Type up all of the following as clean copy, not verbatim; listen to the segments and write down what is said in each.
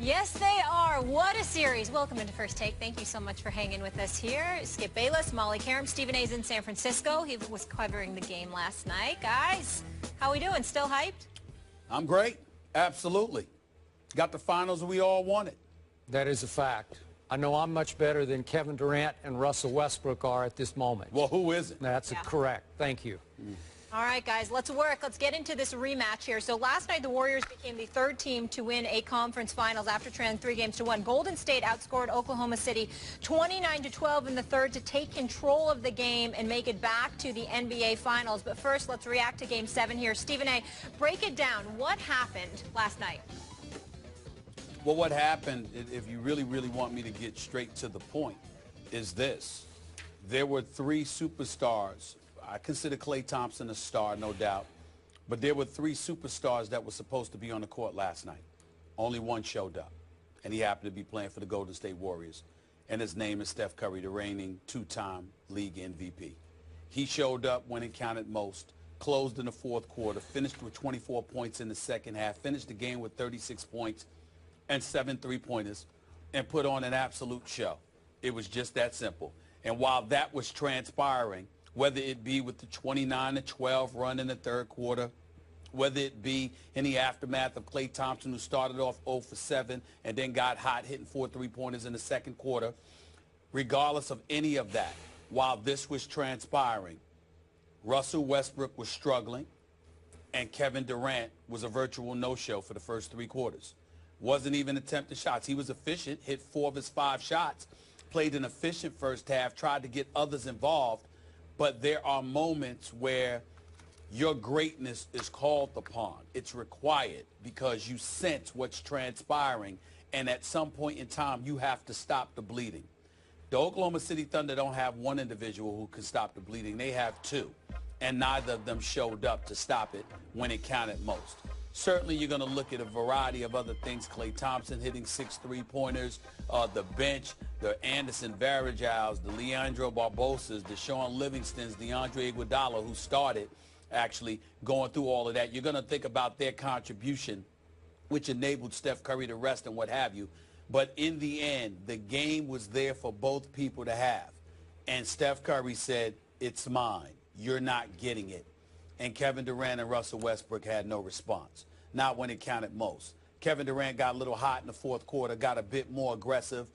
Yes, they are. What a series. Welcome into First Take. Thank you so much for hanging with us here. Skip Bayless, Molly Karam, Stephen A's in San Francisco. He was covering the game last night. Guys, how we doing? Still hyped? I'm great. Absolutely. Got the finals we all wanted. That is a fact. I know I'm much better than Kevin Durant and Russell Westbrook are at this moment. Well, who isn't? That's correct. Thank you. All right, guys, let's work. Let's get into this rematch here. So last night, the Warriors became the third team to win a conference finals after trailing 3-1. Golden State outscored Oklahoma City 29-12 in the third to take control of the game and make it back to the NBA Finals. But first, let's react to Game 7 here. Stephen A., break it down. What happened last night? Well, what happened, if you really want me to get straight to the point, is this. There were three superstars. I consider Klay Thompson a star, no doubt. But there were three superstars that were supposed to be on the court last night. Only one showed up, and he happened to be playing for the Golden State Warriors. And his name is Steph Curry, the reigning two-time league MVP. He showed up when it counted most, closed in the fourth quarter, finished with 24 points in the second half, finished the game with 36 points and 7 3-pointers, and put on an absolute show. It was just that simple. And while that was transpiring, whether it be with the 29-12 run in the third quarter, whether it be in the aftermath of Klay Thompson, who started off 0 for 7 and then got hot, hitting 4 3-pointers in the second quarter, regardless of any of that, while this was transpiring, Russell Westbrook was struggling, and Kevin Durant was a virtual no-show for the first 3 quarters. Wasn't even attempting shots. He was efficient, hit 4 of his 5 shots, played an efficient first half, tried to get others involved. But there are moments where your greatness is called upon. It's required because you sense what's transpiring, and at some point in time, you have to stop the bleeding. The Oklahoma City Thunder don't have one individual who can stop the bleeding. They have 2, and neither of them showed up to stop it when it counted most. Certainly, you're going to look at a variety of other things. Klay Thompson hitting 6 3-pointers, the bench, the Anderson Varejãos, the Leandro Barbosas, the Sean Livingstons, DeAndre Iguodala, who started actually going through all of that. You're going to think about their contribution, which enabled Steph Curry to rest and what have you. But in the end, the game was there for both people to have. And Steph Curry said, "It's mine. You're not getting it." And Kevin Durant and Russell Westbrook had no response, not when it counted most. Kevin Durant got a little hot in the fourth quarter, got a bit more aggressive,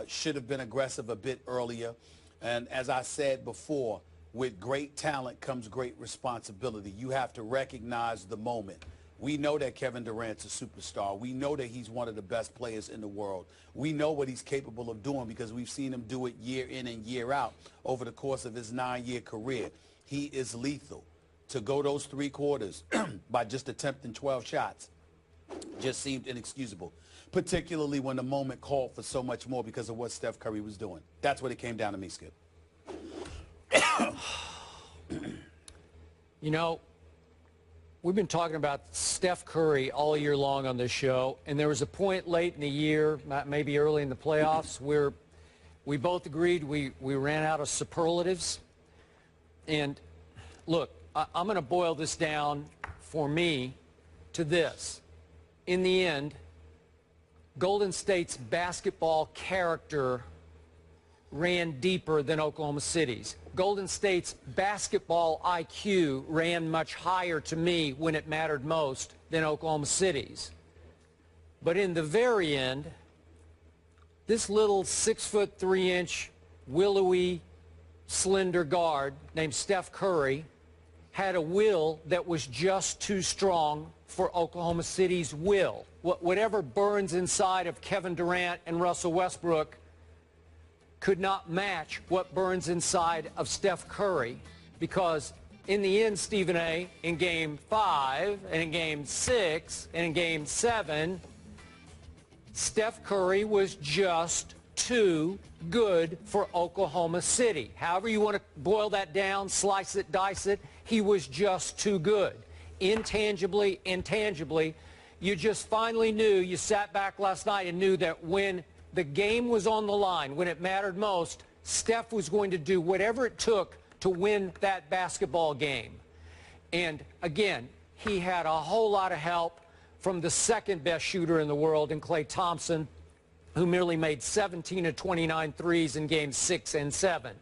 should have been aggressive a bit earlier. And as I said before, with great talent comes great responsibility. You have to recognize the moment. We know that Kevin Durant's a superstar. We know that he's one of the best players in the world. We know what he's capable of doing because we've seen him do it year in and year out over the course of his 9-year career. He is lethal. To go those 3 quarters by just attempting 12 shots just seemed inexcusable, particularly when the moment called for so much more because of what Steph Curry was doing. That's what it came down to me, Skip. You know, we've been talking about Steph Curry all year long on this show, and there was a point late in the year, maybe early in the playoffs, where we both agreed we ran out of superlatives. And look, I'm going to boil this down for me to this. In the end, Golden State's basketball character ran deeper than Oklahoma City's. Golden State's basketball IQ ran much higher to me when it mattered most than Oklahoma City's. But in the very end, this little 6'3" willowy, slender guard named Steph Curry had a will that was just too strong for Oklahoma City's will. Whatever burns inside of Kevin Durant and Russell Westbrook could not match what burns inside of Steph Curry, because in the end, Stephen A., in Game 5 and in Game 6 and in Game 7, Steph Curry was just too good for Oklahoma City. However you want to boil that down, slice it, dice it, he was just too good. Intangibly, intangibly, you just finally knew, you sat back last night and knew that when the game was on the line, when it mattered most, Steph was going to do whatever it took to win that basketball game. And again, he had a whole lot of help from the second best shooter in the world in Klay Thompson, who merely made 17 of 29 threes in games 6 and 7.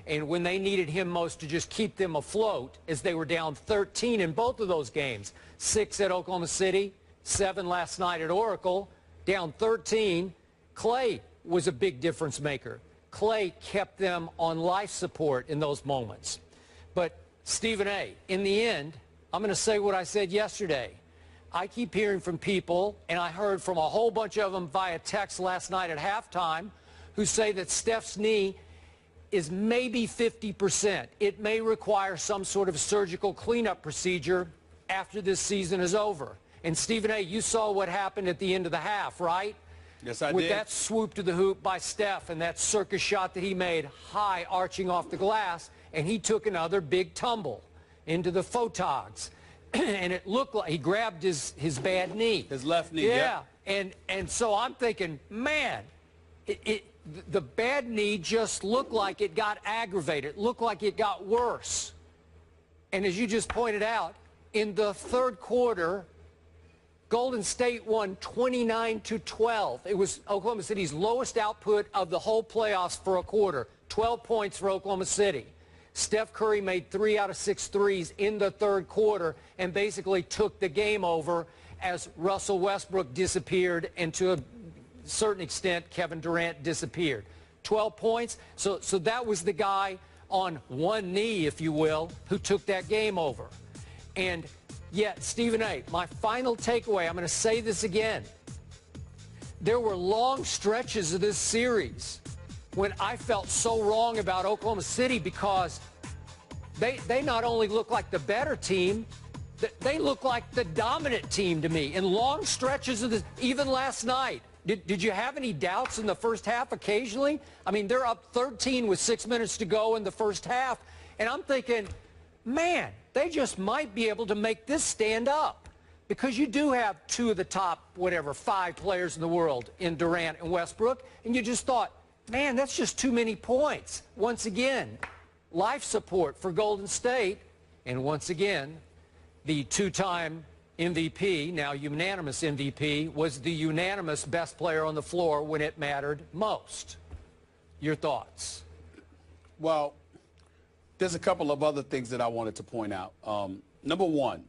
And when they needed him most to just keep them afloat, as they were down 13 in both of those games, 6 at Oklahoma City, 7 last night at Oracle, down 13, Klay was a big difference maker. Klay kept them on life support in those moments. But Stephen A., in the end, I'm going to say what I said yesterday. I keep hearing from people, and I heard from a whole bunch of them via text last night at halftime, who say that Steph's knee is maybe 50%. It may require some sort of surgical cleanup procedure after this season is over. And Stephen A., you saw what happened at the end of the half, right? Yes, I did. With that swoop to the hoop by Steph and that circus shot that he made high arching off the glass, and he took another big tumble into the photogs. And it looked like he grabbed his bad knee. His left knee, yeah. And so I'm thinking, man, the bad knee just looked like it got aggravated. It looked like it got worse. And as you just pointed out, in the third quarter, Golden State won 29-12. It was Oklahoma City's lowest output of the whole playoffs for a quarter. 12 points for Oklahoma City. Steph Curry made 3 out of 6 threes in the third quarter and basically took the game over as Russell Westbrook disappeared, and to a certain extent Kevin Durant disappeared. 12 points. So that was the guy on one knee, if you will, who took that game over. And yet, Stephen A., my final takeaway, I'm going to say this again. There were long stretches of this series when I felt so wrong about Oklahoma City, because they not only look like the better team, they look like the dominant team to me. In long stretches of this, even last night, did you have any doubts in the first half occasionally? I mean, they're up 13 with 6 minutes to go in the first half, and I'm thinking, man, they just might be able to make this stand up, because you do have 2 of the top, 5 players in the world in Durant and Westbrook, and you just thought, man, that's just too many points. Once again, life support for Golden State, and once again, the 2-time MVP, now unanimous MVP, was the unanimous best player on the floor when it mattered most. Your thoughts? Well, there's a couple of other things that I wanted to point out. Number one,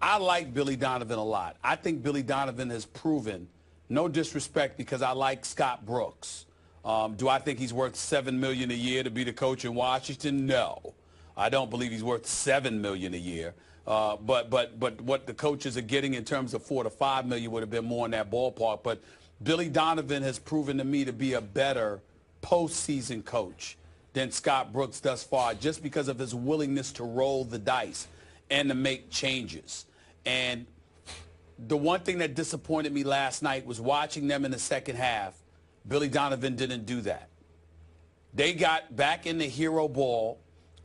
I like Billy Donovan a lot. I think Billy Donovan has proven, no disrespect, because I like Scott Brooks. Do I think he's worth $7 million a year to be the coach in Washington? No. I don't believe he's worth $7 million a year. But what the coaches are getting in terms of $4 to $5 million would have been more in that ballpark. But Billy Donovan has proven to me to be a better postseason coach than Scott Brooks thus far, just because of his willingness to roll the dice and to make changes. And the one thing that disappointed me last night was watching them in the second half. Billy Donovan didn't do that. They got back in the hero ball.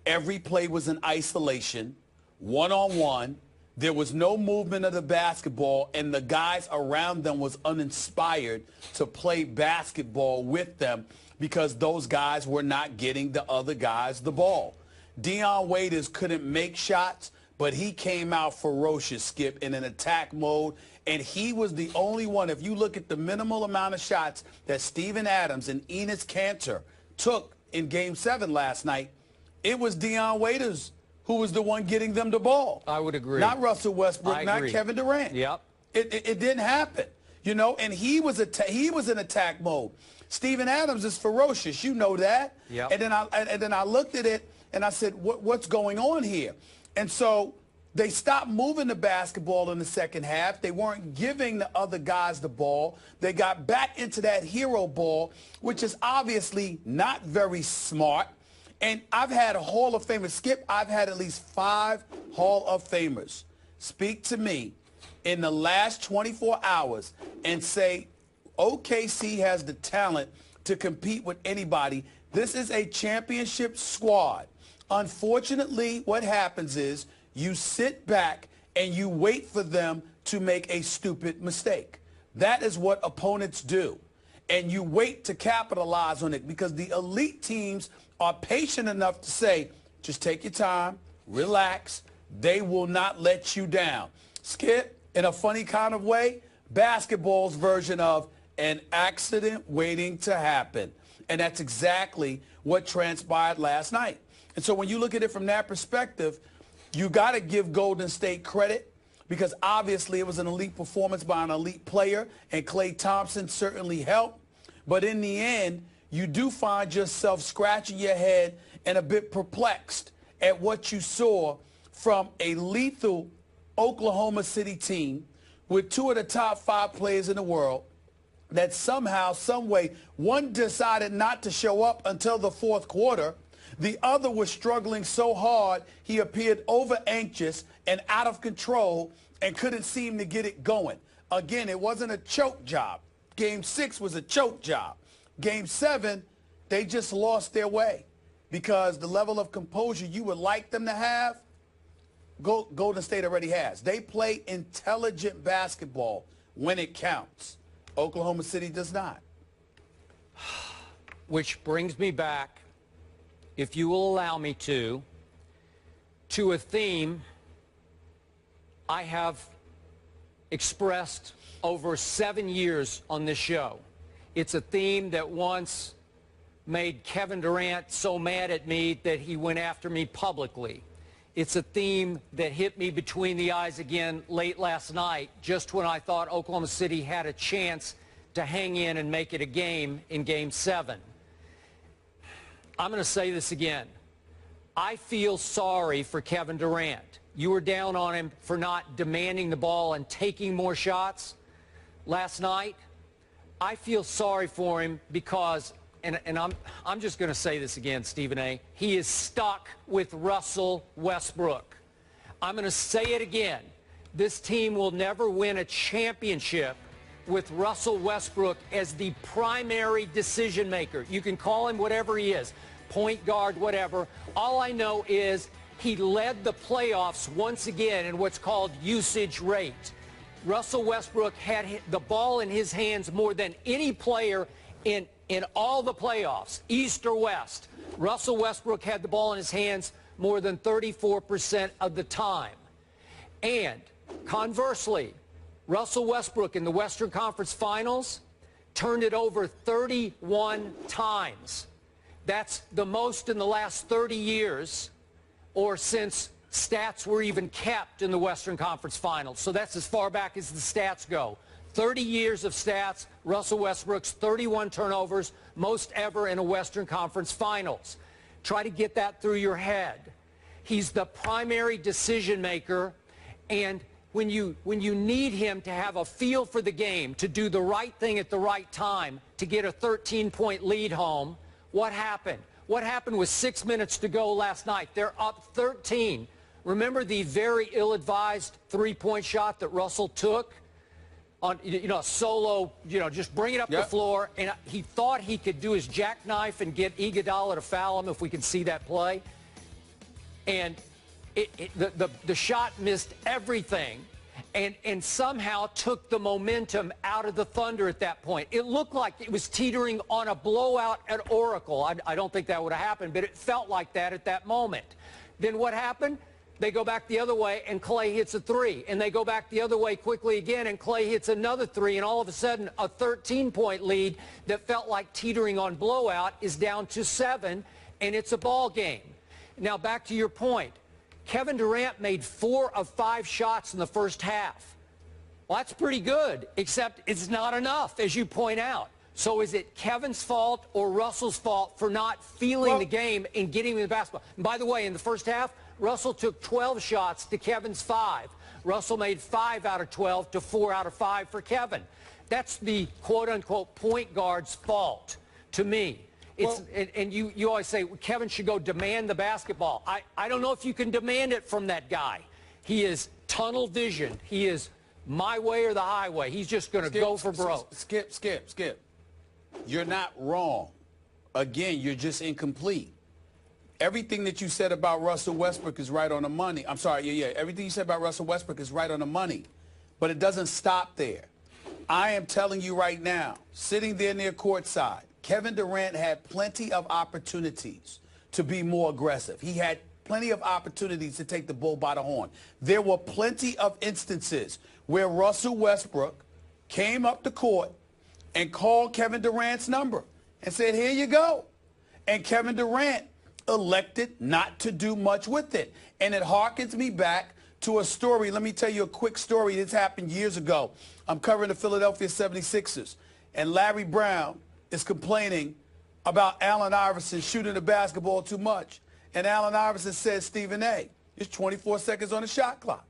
Every play was in isolation, one-on-one. There was no movement of the basketball, and the guys around them was uninspired to play basketball with them, because those guys were not getting the other guys the ball. Dion Waiters couldn't make shots, but he came out ferocious, Skip, in an attack mode, and he was the only one. If you look at the minimal amount of shots that Steven Adams and Enes Kanter took in Game 7 last night, it was Dion Waiters who was the one getting them the ball. I would agree. Not Russell Westbrook, not Kevin Durant. Yep. It didn't happen, you know, and he was in attack mode. Steven Adams is ferocious, you know that. Yep. And then I looked at it and I said, what's going on here? And so they stopped moving the basketball in the second half. They weren't giving the other guys the ball. They got back into that hero ball, which is obviously not very smart. And I've had a Hall of Famers. Skip, I've had at least 5 Hall of Famers speak to me in the last 24 hours and say, OKC has the talent to compete with anybody. This is a championship squad. Unfortunately, what happens is you sit back and you wait for them to make a stupid mistake. That is what opponents do. And you wait to capitalize on it, because the elite teams are patient enough to say, just take your time, relax, They will not let you down. Skip, in a funny kind of way, basketball's version of an accident waiting to happen. And that's exactly what transpired last night. And so when you look at it from that perspective, you got to give Golden State credit because obviously it was an elite performance by an elite player, and Klay Thompson certainly helped. But in the end, you do find yourself scratching your head and a bit perplexed at what you saw from a lethal Oklahoma City team with two of the top 5 players in the world that somehow, some way, one decided not to show up until the fourth quarter. The other was struggling so hard he appeared over anxious and out of control and couldn't seem to get it going. Again, it wasn't a choke job. Game 6 was a choke job. Game 7, they just lost their way because the level of composure you would like them to have, Golden State already has. They play intelligent basketball when it counts. Oklahoma City does not. Which brings me back, if you will allow me to a theme I have expressed over 7 years on this show. It's a theme that once made Kevin Durant so mad at me that he went after me publicly. It's a theme that hit me between the eyes again late last night, just when I thought Oklahoma City had a chance to hang in and make it a game in Game 7. I'm going to say this again. I feel sorry for Kevin Durant. You were down on him for not demanding the ball and taking more shots last night. I feel sorry for him because, and I'm just going to say this again, Stephen A., he is stuck with Russell Westbrook. I'm going to say it again. This team will never win a championship with Russell Westbrook as the primary decision maker. You can call him whatever he is, point guard, whatever. All I know is he led the playoffs once again in what's called usage rate. Russell Westbrook had the ball in his hands more than any player in all the playoffs, East or West. Russell Westbrook had the ball in his hands more than 34% of the time. And conversely, Russell Westbrook in the Western Conference Finals turned it over 31 times. That's the most in the last 30 years or since stats were even kept in the Western Conference Finals. So that's as far back as the stats go. 30 years of stats, Russell Westbrook's 31 turnovers, most ever in a Western Conference Finals. Try to get that through your head. He's the primary decision maker, and when you need him to have a feel for the game, to do the right thing at the right time, to get a 13-point lead home, what happened? What happened with 6 minutes to go last night? They're up 13. Remember the very ill-advised three-point shot that Russell took on, a solo, just bring it up the floor, and he thought he could do his jackknife and get Iguodala to foul him, if we can see that play. And the shot missed everything and somehow took the momentum out of the Thunder at that point. It looked like it was teetering on a blowout at Oracle. I don't think that would have happened, but it felt like that at that moment. Then what happened? They go back the other way, and Klay hits a three. And they go back the other way quickly again, and Klay hits another three. And all of a sudden, a 13-point lead that felt like teetering on blowout is down to 7, and it's a ball game. Now, back to your point. Kevin Durant made 4 of 5 shots in the first half. Well, that's pretty good, except it's not enough, as you point out. So is it Kevin's fault or Russell's fault for not feeling the game and getting the basketball? And by the way, in the first half, Russell took 12 shots to Kevin's 5. Russell made 5 out of 12 to 4 out of 5 for Kevin. That's the quote-unquote point guard's fault to me. And you always say Kevin should go demand the basketball. I don't know if you can demand it from that guy. He is tunnel vision. He is my way or the highway. He's just going to go for broke. Skip. You're not wrong. Again, you're just incomplete. Everything that you said about Russell Westbrook is right on the money. I'm sorry, everything you said about Russell Westbrook is right on the money. But it doesn't stop there. I am telling you right now, sitting there near courtside, Kevin Durant had plenty of opportunities to be more aggressive. He had plenty of opportunities to take the bull by the horn. There were plenty of instances where Russell Westbrook came up the court and called Kevin Durant's number and said, here you go. And Kevin Durant elected not to do much with it. And it harkens me back to a story. Let me tell you a quick story. This happened years ago. I'm covering the Philadelphia 76ers, and Larry Brown is complaining about Allen Iverson shooting the basketball too much. And Allen Iverson says, Stephen A., it's 24 seconds on the shot clock.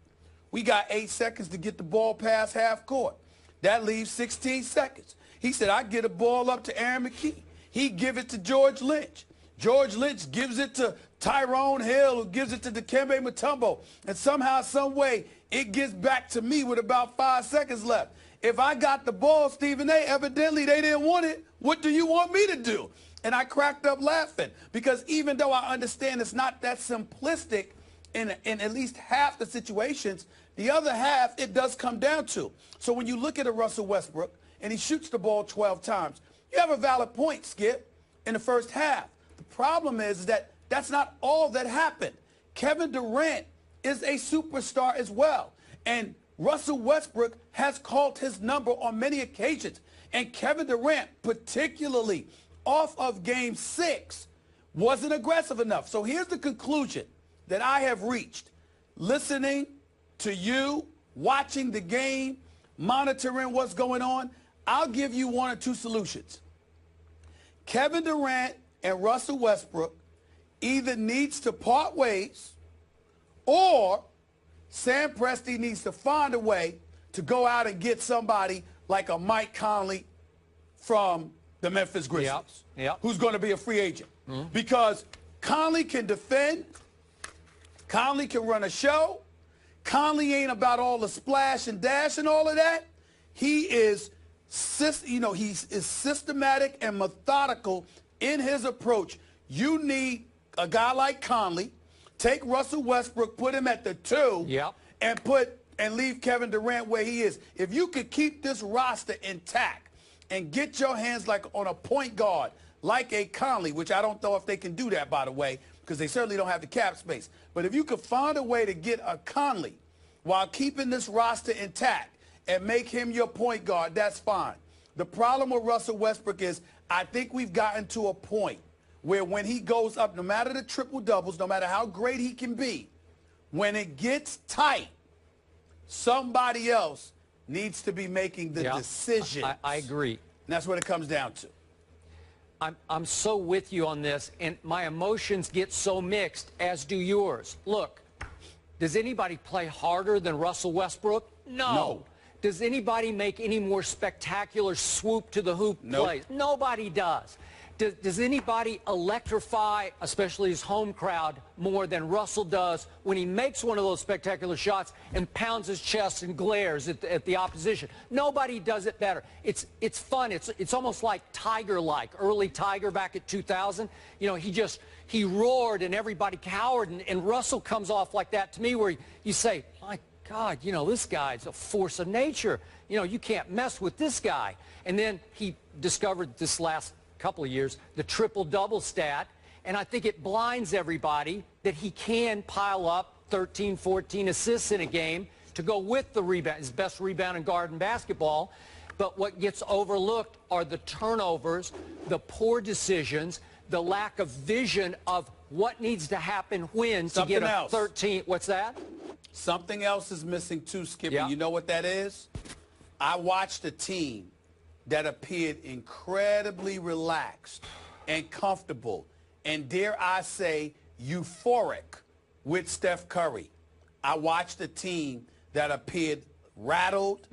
We got 8 seconds to get the ball past half court. That leaves 16 seconds. He said, I get a ball up to Aaron McKee. He give it to George Lynch. George Lynch gives it to Tyrone Hill, who gives it to Dikembe Mutombo. And somehow, some way, it gets back to me with about 5 seconds left. If I got the ball, Stephen A., evidently they didn't want it. What do you want me to do? And I cracked up laughing, because even though I understand it's not that simplistic in at least half the situations, the other half it does come down to. So when you look at a Russell Westbrook and he shoots the ball 12 times, you have a valid point, Skip, in the first half. The problem is that that's not all that happened. Kevin Durant is a superstar as well. And Russell Westbrook has called his number on many occasions. And Kevin Durant, particularly off of Game 6, wasn't aggressive enough. So here's the conclusion that I have reached. Listening to you, watching the game, monitoring what's going on, I'll give you one or two solutions. Kevin Durant and Russell Westbrook either needs to part ways, or Sam Presti needs to find a way to go out and get somebody like a Mike Conley from the Memphis Grizzlies, who's going to be a free agent. Because Conley can defend, Conley can run a show, Conley ain't about all the splash and dash and all of that. He is, he's systematic and methodical in his approach. You need a guy like Conley. Take Russell Westbrook, put him at the 2, and leave Kevin Durant where he is. If you could keep this roster intact and get your hands like on a point guard like a Conley, which I don't know if they can do that, by the way, because they certainly don't have the cap space. But if you could find a way to get a Conley while keeping this roster intact and make him your point guard, that's fine. The problem with Russell Westbrook is I think we've gotten to a point where when he goes up, no matter the triple-doubles, no matter how great he can be, when it gets tight, somebody else needs to be making the decision. I agree. And that's what it comes down to. I'm so with you on this, and my emotions get so mixed, as do yours. Look, does anybody play harder than Russell Westbrook? No. Does anybody make any more spectacular swoop to the hoop plays? Nobody does. Does anybody electrify, especially his home crowd, more than Russell does when he makes one of those spectacular shots and pounds his chest and glares at the opposition? Nobody does it better. It's fun. It's almost like Tiger-like, early Tiger back at 2000. You know, he roared and everybody cowered, and Russell comes off like that to me, where you say, my God, you know, this guy's a force of nature. You know, you can't mess with this guy. And then he discovered this last couple of years the triple-double stat, and I think it blinds everybody that he can pile up 13, 14 assists in a game to go with the rebound, his best rebounding guard in basketball. But what gets overlooked are the turnovers, the poor decisions, the lack of vision of what needs to happen when to get a 13. What's that? Something else is missing too, Skip. You know what that is? I watched a team that appeared incredibly relaxed and comfortable and, dare I say, euphoric with Steph Curry. I watched a team that appeared rattled,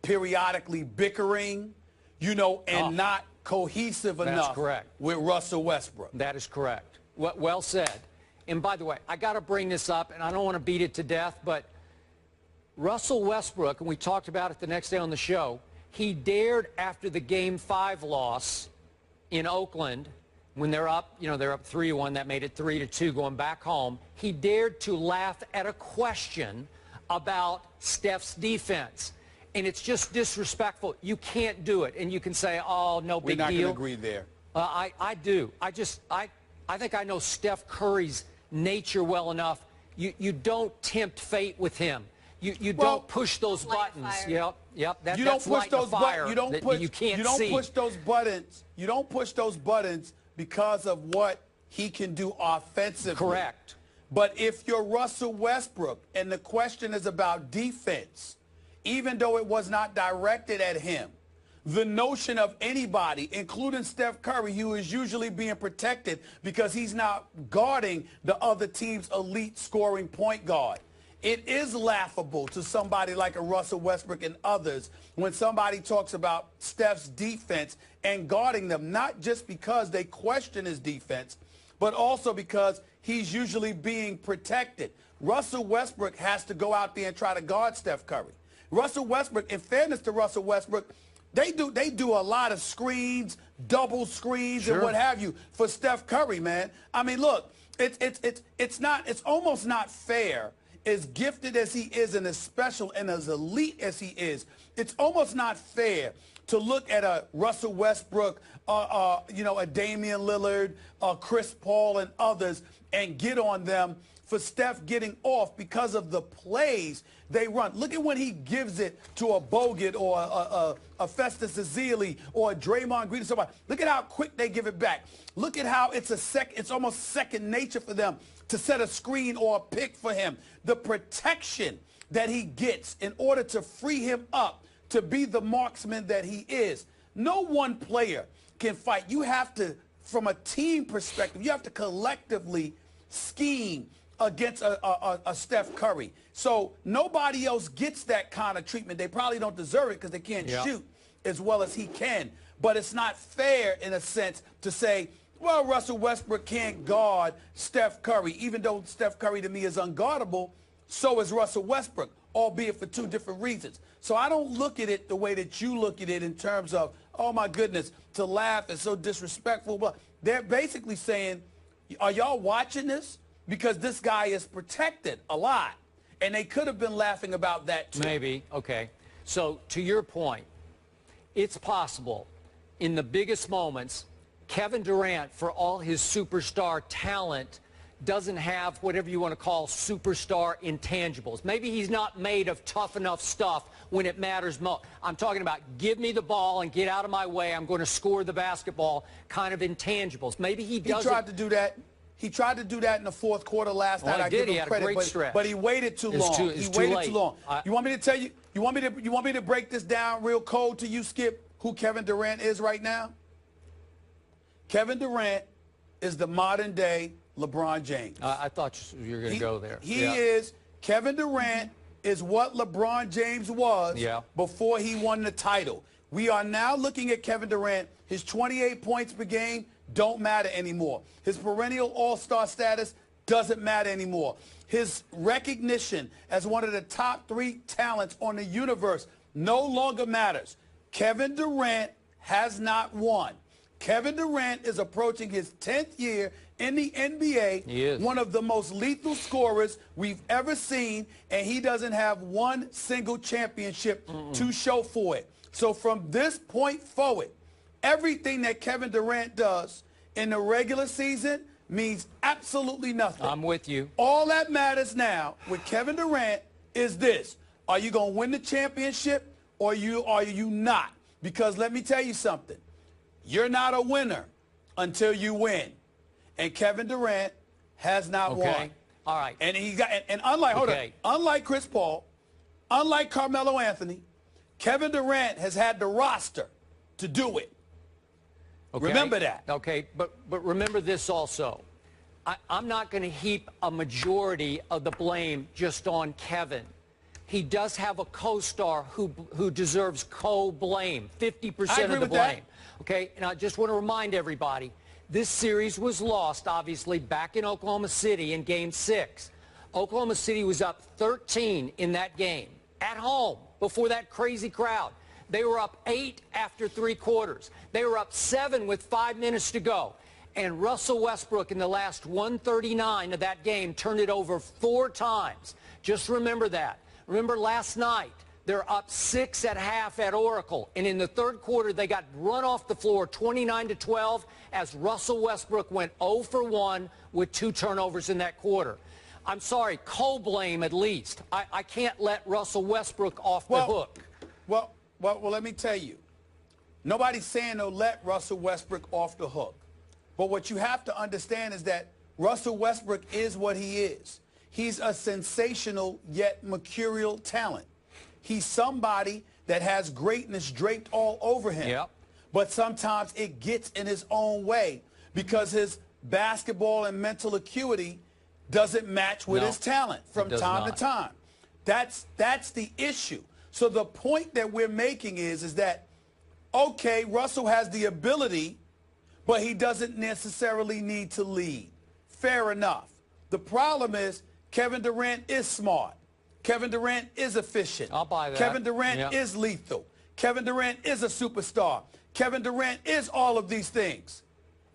periodically bickering, you know, and not cohesive enough with Russell Westbrook. That is correct. Well said. And by the way, I got to bring this up, and I don't want to beat it to death, but Russell Westbrook, and we talked about it the next day on the show, he dared, after the Game 5 loss in Oakland, when they're up, you know, they're up 3-1, that made it 3-2 going back home, he dared to laugh at a question about Steph's defense. And it's just disrespectful. You can't do it. And you can say, oh, no big deal. We're not going to agree there. I do. I think I know Steph Curry's nature well enough, you don't tempt fate with him. You don't push those buttons. Yep. You don't push those buttons. You don't push those buttons. You don't push those buttons because of what he can do offensively. Correct. But if you're Russell Westbrook and the question is about defense, even though it was not directed at him, the notion of anybody, including Steph Curry, who is usually being protected because he's not guarding the other team's elite scoring point guard. It is laughable to somebody like a Russell Westbrook and others when somebody talks about Steph's defense and guarding them, not just because they question his defense, but also because he's usually being protected. Russell Westbrook has to go out there and try to guard Steph Curry. Russell Westbrook, in fairness to Russell Westbrook, they do a lot of screens, double screens, and what have you for Steph Curry, man. I mean, look, it's almost not fair. As gifted as he is and as special and as elite as he is, it's almost not fair to look at a Russell Westbrook, a Damian Lillard, Chris Paul and others and get on them for Steph getting off because of the plays they run. Look at when he gives it to a Bogut or a Festus Ezeli or a Draymond Green or somebody. Look at how quick they give it back. Look at how it's almost second nature for them to set a screen or a pick for him. The protection that he gets in order to free him up to be the marksman that he is. No one player can fight. You have to, from a team perspective, you have to collectively scheme against a Steph Curry. So nobody else gets that kind of treatment. They probably don't deserve it because they can't shoot as well as he can. But it's not fair, in a sense, to say, well, Russell Westbrook can't guard Steph Curry. Even though Steph Curry, to me, is unguardable, so is Russell Westbrook, albeit for two different reasons. So I don't look at it the way that you look at it in terms of, oh, my goodness, to laugh is so disrespectful. But they're basically saying, are y'all watching this? Because this guy is protected a lot. And they could have been laughing about that, too. Maybe. Okay. So to your point, it's possible in the biggest moments, Kevin Durant, for all his superstar talent, doesn't have whatever you want to call superstar intangibles. Maybe he's not made of tough enough stuff when it matters most. I'm talking about give me the ball and get out of my way. I'm going to score the basketball kind of intangibles. Maybe he doesn't. He tried to do that. He tried to do that in the fourth quarter last night. I give him credit, but he waited too long. He waited too long. You want me to tell you? You want me to break this down real cold to you, Skip? Who Kevin Durant is right now? Kevin Durant is the modern day LeBron James. I thought you were going to go there. Kevin Durant is what LeBron James was before he won the title. We are now looking at Kevin Durant. His 28 points per game don't matter anymore. His perennial all-star status doesn't matter anymore. His recognition as one of the top 3 talents on the universe no longer matters. Kevin Durant has not won. Kevin Durant is approaching his 10th year in the NBA. He is one of the most lethal scorers we've ever seen, and he doesn't have one single championship to show for it. So from this point forward, everything that Kevin Durant does in the regular season means absolutely nothing. I'm with you. All that matters now with Kevin Durant is this. Are you going to win the championship or are you not? Because let me tell you something. You're not a winner until you win. And Kevin Durant has not won. All right. And unlike Chris Paul, unlike Carmelo Anthony, Kevin Durant has had the roster to do it. Okay. Remember that. Okay, but remember this also. I'm not going to heap a majority of the blame just on Kevin. He does have a co-star who deserves co-blame, 50% of the blame. Okay, and I just want to remind everybody, this series was lost, obviously, back in Oklahoma City in Game 6. Oklahoma City was up 13 in that game, at home, before that crazy crowd. They were up 8 after 3 quarters. They were up 7 with 5 minutes to go. And Russell Westbrook in the last 139 of that game turned it over 4 times. Just remember that. Remember last night, They're up 6 at half at Oracle. And in the third quarter, they got run off the floor 29-12 as Russell Westbrook went 0 for 1 with 2 turnovers in that quarter. I'm sorry, co-blame at least. I can't let Russell Westbrook off the hook. Well, let me tell you. Nobody's saying they'll let Russell Westbrook off the hook. But what you have to understand is that Russell Westbrook is what he is. He's a sensational yet mercurial talent. He's somebody that has greatness draped all over him. Yep. But sometimes it gets in his own way because his basketball and mental acuity doesn't match with his talent from time to time. That's the issue. So the point that we're making is that, okay, Russell has the ability, but he doesn't necessarily need to lead. Fair enough. The problem is Kevin Durant is smart. Kevin Durant is efficient. I'll buy that. Kevin Durant is lethal. Kevin Durant is a superstar. Kevin Durant is all of these things.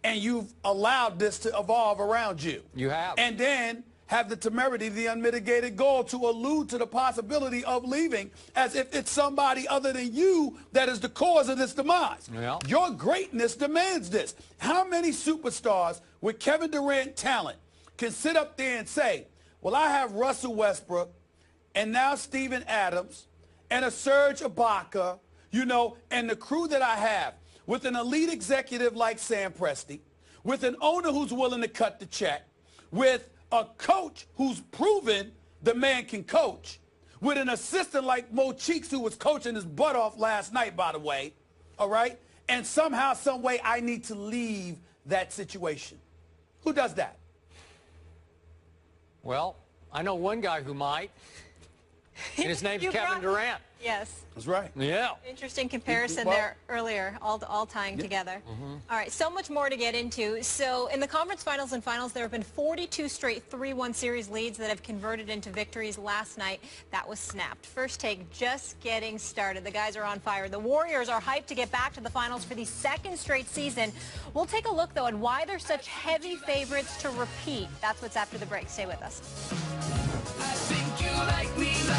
And you've allowed this to evolve around you. You have. And then have the temerity, the unmitigated goal to allude to the possibility of leaving as if it's somebody other than you that is the cause of this demise. Yeah. Your greatness demands this. How many superstars with Kevin Durant talent can sit up there and say, well, I have Russell Westbrook and now Steven Adams and a Serge Ibaka, you know, and the crew that I have with an elite executive like Sam Presti, with an owner who's willing to cut the check, with a coach who's proven the man can coach, with an assistant like Mo Cheeks who was coaching his butt off last night, by the way, all right? And somehow, some way, I need to leave that situation. Who does that? Well, I know one guy who might, and his name's Kevin Durant. Yes. That's right. Yeah. Interesting comparison there earlier, all tying together. All right, so much more to get into. So in the conference finals and finals, there have been 42 straight 3-1 series leads that have converted into victories. Last night, that was snapped. First Take just getting started. The guys are on fire. The Warriors are hyped to get back to the finals for the second straight season. We'll take a look, though, at why they're such heavy favorites to repeat. That's what's after the break. Stay with us. I think you like me like